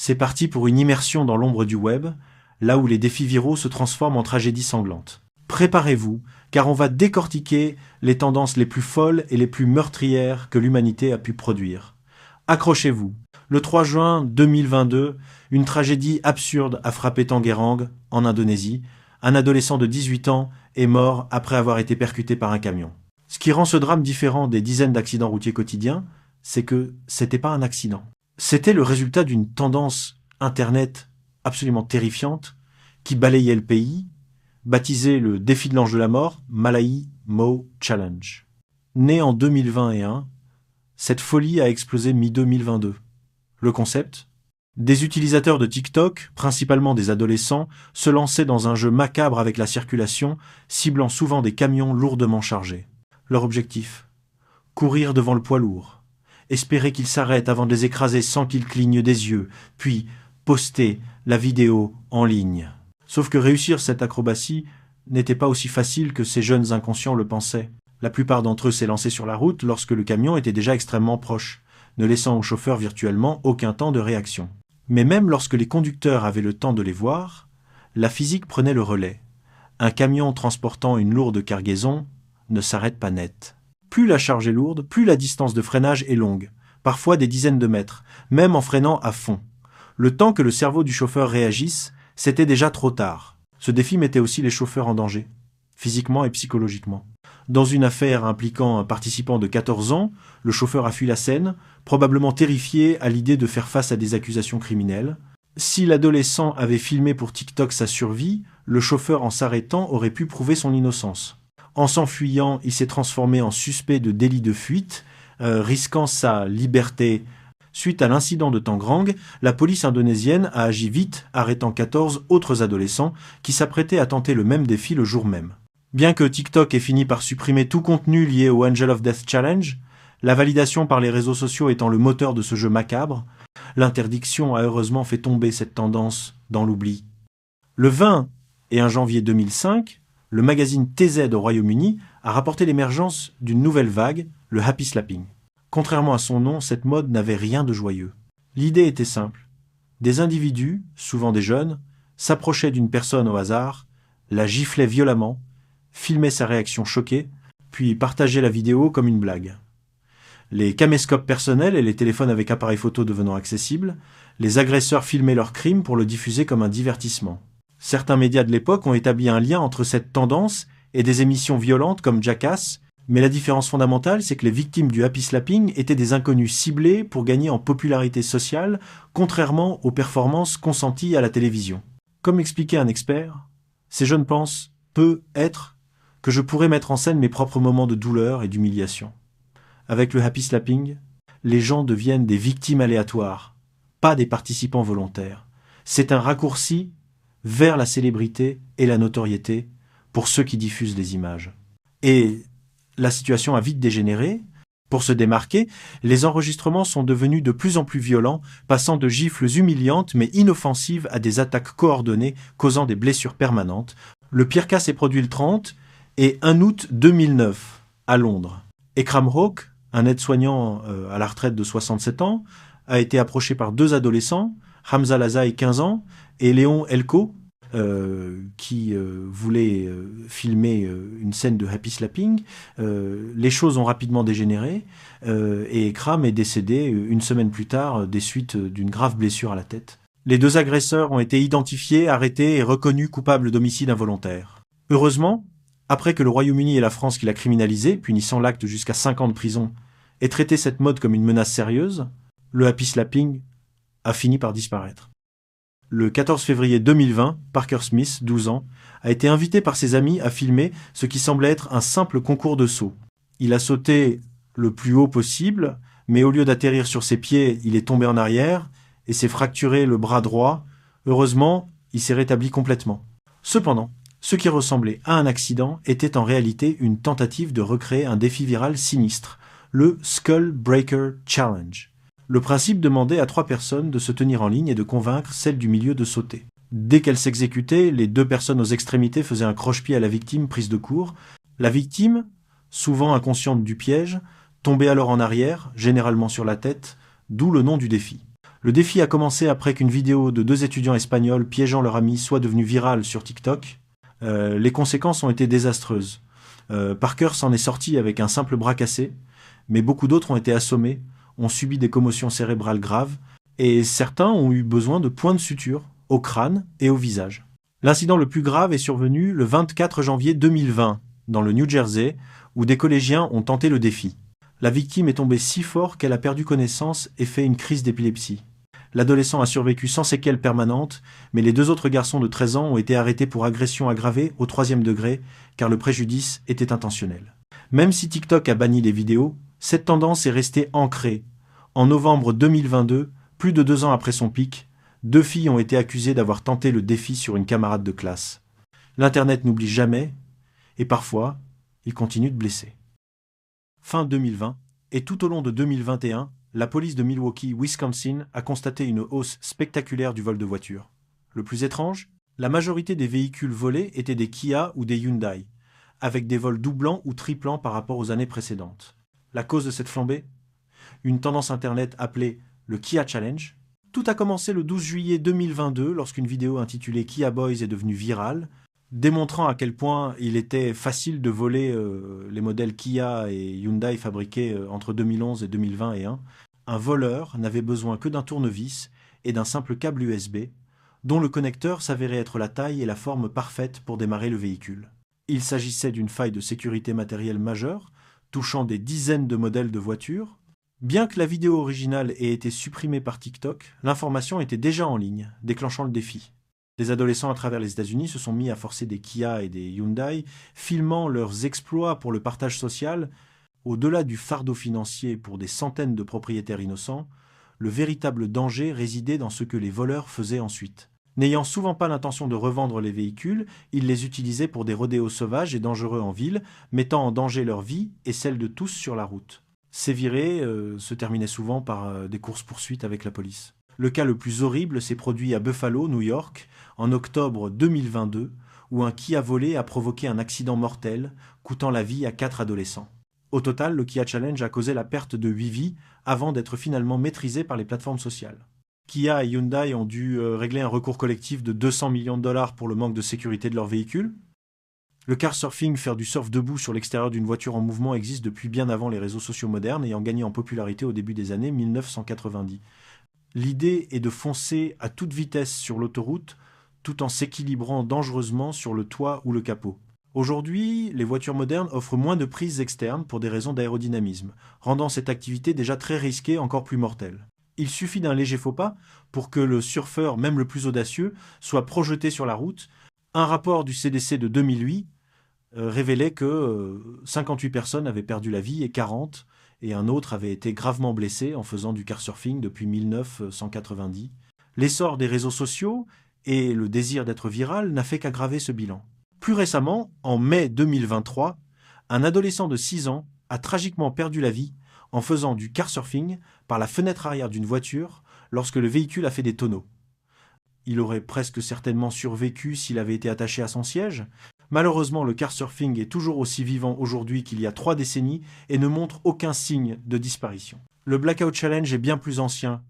C'est parti pour une immersion dans l'ombre du web, là où les défis viraux se transforment en tragédies sanglantes. Préparez-vous, car on va décortiquer les tendances les plus folles et les plus meurtrières que l'humanité a pu produire. Accrochez-vous. Le 3 juin 2022, une tragédie absurde a frappé Tangerang, en Indonésie. Un adolescent de 18 ans est mort après avoir été percuté par un camion. Ce qui rend ce drame différent des dizaines d'accidents routiers quotidiens, c'est que c'était pas un accident. C'était le résultat d'une tendance Internet absolument terrifiante qui balayait le pays, baptisé le défi de l'ange de la mort, Malai Mo Challenge. Né en 2021, cette folie a explosé mi-2022. Le concept ? Des utilisateurs de TikTok, principalement des adolescents, se lançaient dans un jeu macabre avec la circulation, ciblant souvent des camions lourdement chargés. Leur objectif ? Courir devant le poids lourd, espérer qu'il s'arrête avant de les écraser sans qu'ils clignent des yeux, puis poster la vidéo en ligne. Sauf que réussir cette acrobatie n'était pas aussi facile que ces jeunes inconscients le pensaient. La plupart d'entre eux s'est lancé sur la route lorsque le camion était déjà extrêmement proche, ne laissant au chauffeur virtuellement aucun temps de réaction. Mais même lorsque les conducteurs avaient le temps de les voir, la physique prenait le relais. Un camion transportant une lourde cargaison ne s'arrête pas net. Plus la charge est lourde, plus la distance de freinage est longue, parfois des dizaines de mètres, même en freinant à fond. Le temps que le cerveau du chauffeur réagisse, c'était déjà trop tard. Ce défi mettait aussi les chauffeurs en danger, physiquement et psychologiquement. Dans une affaire impliquant un participant de 14 ans, le chauffeur a fui la scène, probablement terrifié à l'idée de faire face à des accusations criminelles. Si l'adolescent avait filmé pour TikTok sa survie, le chauffeur en s'arrêtant aurait pu prouver son innocence. En s'enfuyant, il s'est transformé en suspect de délit de fuite, risquant sa liberté. Suite à l'incident de Tangerang, la police indonésienne a agi vite, arrêtant 14 autres adolescents qui s'apprêtaient à tenter le même défi le jour même. Bien que TikTok ait fini par supprimer tout contenu lié au Angel of Death Challenge, la validation par les réseaux sociaux étant le moteur de ce jeu macabre, l'interdiction a heureusement fait tomber cette tendance dans l'oubli. Le 20 et 1 janvier 2005, le magazine TZ au Royaume-Uni a rapporté l'émergence d'une nouvelle vague, le happy slapping. Contrairement à son nom, cette mode n'avait rien de joyeux. L'idée était simple. Des individus, souvent des jeunes, s'approchaient d'une personne au hasard, la giflaient violemment, filmaient sa réaction choquée, puis partageaient la vidéo comme une blague. Les caméscopes personnels et les téléphones avec appareil photo devenant accessibles, les agresseurs filmaient leur crime pour le diffuser comme un divertissement. Certains médias de l'époque ont établi un lien entre cette tendance et des émissions violentes comme Jackass, mais la différence fondamentale, c'est que les victimes du happy slapping étaient des inconnus ciblés pour gagner en popularité sociale, contrairement aux performances consenties à la télévision. Comme expliquait un expert, ces jeunes pensent, peut-être, que je pourrais mettre en scène mes propres moments de douleur et d'humiliation. Avec le happy slapping, les gens deviennent des victimes aléatoires, pas des participants volontaires. C'est un raccourci vers la célébrité et la notoriété pour ceux qui diffusent les images. Et la situation a vite dégénéré. Pour se démarquer, les enregistrements sont devenus de plus en plus violents, passant de gifles humiliantes mais inoffensives à des attaques coordonnées causant des blessures permanentes. Le pire cas s'est produit le 30 et 1 août 2009 à Londres. Ekram Hawk, un aide-soignant à la retraite de 67 ans, a été approché par 2 adolescents, Hamza Lazai, 15 ans, et Léon Elko, qui voulait filmer une scène de happy slapping. Les choses ont rapidement dégénéré et Ekram est décédé une semaine plus tard des suites d'une grave blessure à la tête. Les 2 agresseurs ont été identifiés, arrêtés et reconnus coupables d'homicide involontaire. Heureusement, après que le Royaume-Uni et la France qui l'a criminalisé, punissant l'acte jusqu'à 5 ans de prison, aient traité cette mode comme une menace sérieuse, le happy slapping a fini par disparaître. Le 14 février 2020, Parker Smith, 12 ans, a été invité par ses amis à filmer ce qui semblait être un simple concours de saut. Il a sauté le plus haut possible, mais au lieu d'atterrir sur ses pieds, il est tombé en arrière et s'est fracturé le bras droit. Heureusement, il s'est rétabli complètement. Cependant, ce qui ressemblait à un accident était en réalité une tentative de recréer un défi viral sinistre, le Skull Breaker Challenge. Le principe demandait à 3 personnes de se tenir en ligne et de convaincre celle du milieu de sauter. Dès qu'elle s'exécutait, les 2 personnes aux extrémités faisaient un croche-pied à la victime prise de court. La victime, souvent inconsciente du piège, tombait alors en arrière, généralement sur la tête, d'où le nom du défi. Le défi a commencé après qu'une vidéo de 2 étudiants espagnols piégeant leur ami soit devenue virale sur TikTok. Les conséquences ont été désastreuses. Parker s'en est sorti avec un simple bras cassé, mais beaucoup d'autres ont été assommés, ont subi des commotions cérébrales graves, et certains ont eu besoin de points de suture au crâne et au visage. L'incident le plus grave est survenu le 24 janvier 2020, dans le New Jersey, où des collégiens ont tenté le défi. La victime est tombée si fort qu'elle a perdu connaissance et fait une crise d'épilepsie. L'adolescent a survécu sans séquelles permanentes, mais les 2 autres garçons de 13 ans ont été arrêtés pour agression aggravée au 3e degré, car le préjudice était intentionnel. Même si TikTok a banni les vidéos, cette tendance est restée ancrée. En novembre 2022, plus de 2 ans après son pic, 2 filles ont été accusées d'avoir tenté le défi sur une camarade de classe. L'Internet n'oublie jamais, et parfois, il continue de blesser. Fin 2020, et tout au long de 2021, la police de Milwaukee, Wisconsin, a constaté une hausse spectaculaire du vol de voitures. Le plus étrange, la majorité des véhicules volés étaient des Kia ou des Hyundai, avec des vols doublants ou triplants par rapport aux années précédentes. La cause de cette flambée ? Une tendance internet appelée le Kia Challenge. Tout a commencé le 12 juillet 2022 lorsqu'une vidéo intitulée Kia Boys est devenue virale, démontrant à quel point il était facile de voler les modèles Kia et Hyundai fabriqués entre 2011 et 2021. Un voleur n'avait besoin que d'un tournevis et d'un simple câble USB, dont le connecteur s'avérait être la taille et la forme parfaite pour démarrer le véhicule. Il s'agissait d'une faille de sécurité matérielle majeure, touchant des dizaines de modèles de voitures. Bien que la vidéo originale ait été supprimée par TikTok, l'information était déjà en ligne, déclenchant le défi. Des adolescents à travers les États-Unis se sont mis à forcer des Kia et des Hyundai, filmant leurs exploits pour le partage social. Au-delà du fardeau financier pour des centaines de propriétaires innocents, le véritable danger résidait dans ce que les voleurs faisaient ensuite. N'ayant souvent pas l'intention de revendre les véhicules, ils les utilisaient pour des rodéos sauvages et dangereux en ville, mettant en danger leur vie et celle de tous sur la route. Ces virées se terminaient souvent par des courses-poursuites avec la police. Le cas le plus horrible s'est produit à Buffalo, New York, en octobre 2022, où un Kia volé a provoqué un accident mortel, coûtant la vie à 4 adolescents. Au total, le Kia Challenge a causé la perte de 8 vies avant d'être finalement maîtrisé par les plateformes sociales. Kia et Hyundai ont dû régler un recours collectif de 200 millions de dollars pour le manque de sécurité de leurs véhicules. Le car surfing, faire du surf debout sur l'extérieur d'une voiture en mouvement, existe depuis bien avant les réseaux sociaux modernes, ayant gagné en popularité au début des années 1990. L'idée est de foncer à toute vitesse sur l'autoroute tout en s'équilibrant dangereusement sur le toit ou le capot. Aujourd'hui, les voitures modernes offrent moins de prises externes pour des raisons d'aérodynamisme, rendant cette activité déjà très risquée encore plus mortelle. Il suffit d'un léger faux pas pour que le surfeur, même le plus audacieux, soit projeté sur la route. Un rapport du CDC de 2008 révélait que 58 personnes avaient perdu la vie et 40, et un autre avait été gravement blessé en faisant du kartsurfing depuis 1990. L'essor des réseaux sociaux et le désir d'être viral n'a fait qu'aggraver ce bilan. Plus récemment, en mai 2023, un adolescent de 6 ans a tragiquement perdu la vie en faisant du kartsurfing par la fenêtre arrière d'une voiture lorsque le véhicule a fait des tonneaux. Il aurait presque certainement survécu s'il avait été attaché à son siège. Malheureusement, le kartsurfing est toujours aussi vivant aujourd'hui qu'il y a 3 décennies et ne montre aucun signe de disparition. Le Blackout Challenge est bien plus ancien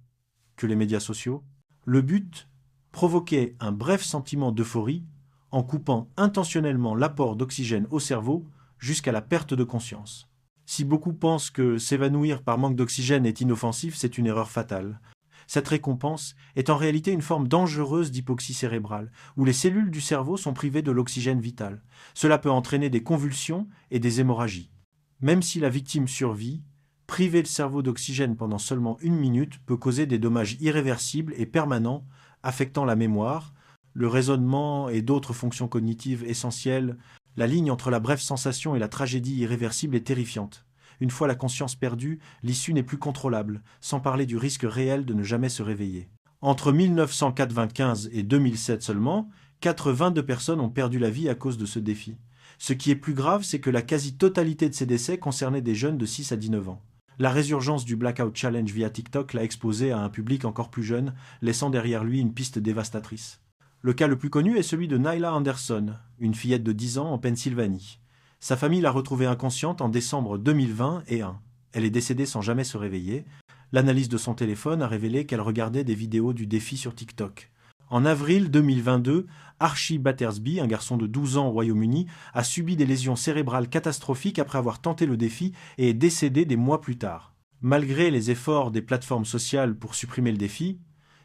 que les médias sociaux. Le but, provoquer un bref sentiment d'euphorie en coupant intentionnellement l'apport d'oxygène au cerveau jusqu'à la perte de conscience. Si beaucoup pensent que s'évanouir par manque d'oxygène est inoffensif, c'est une erreur fatale. Cette récompense est en réalité une forme dangereuse d'hypoxie cérébrale, où les cellules du cerveau sont privées de l'oxygène vital. Cela peut entraîner des convulsions et des hémorragies. Même si la victime survit, priver le cerveau d'oxygène pendant seulement 1 minute peut causer des dommages irréversibles et permanents, affectant la mémoire, le raisonnement et d'autres fonctions cognitives essentielles. La ligne entre la brève sensation et la tragédie irréversible est terrifiante. Une fois la conscience perdue, l'issue n'est plus contrôlable, sans parler du risque réel de ne jamais se réveiller. Entre 1995 et 2007 seulement, 82 personnes ont perdu la vie à cause de ce défi. Ce qui est plus grave, c'est que la quasi-totalité de ces décès concernaient des jeunes de 6 à 19 ans. La résurgence du Blackout Challenge via TikTok l'a exposé à un public encore plus jeune, laissant derrière lui une piste dévastatrice. Le cas le plus connu est celui de Nyla Anderson, une fillette de 10 ans en Pennsylvanie. Sa famille l'a retrouvée inconsciente en décembre 2021. Elle est décédée sans jamais se réveiller. L'analyse de son téléphone a révélé qu'elle regardait des vidéos du défi sur TikTok. En avril 2022, Archie Battersby, un garçon de 12 ans au Royaume-Uni, a subi des lésions cérébrales catastrophiques après avoir tenté le défi et est décédé des mois plus tard. Malgré les efforts des plateformes sociales pour supprimer le défi,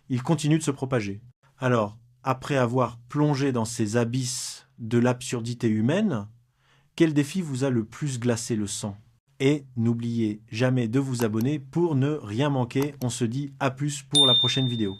il continue de se propager. Alors, après avoir plongé dans ces abysses de l'absurdité humaine, quel défi vous a le plus glacé le sang? Et n'oubliez jamais de vous abonner pour ne rien manquer. On se dit à plus pour la prochaine vidéo.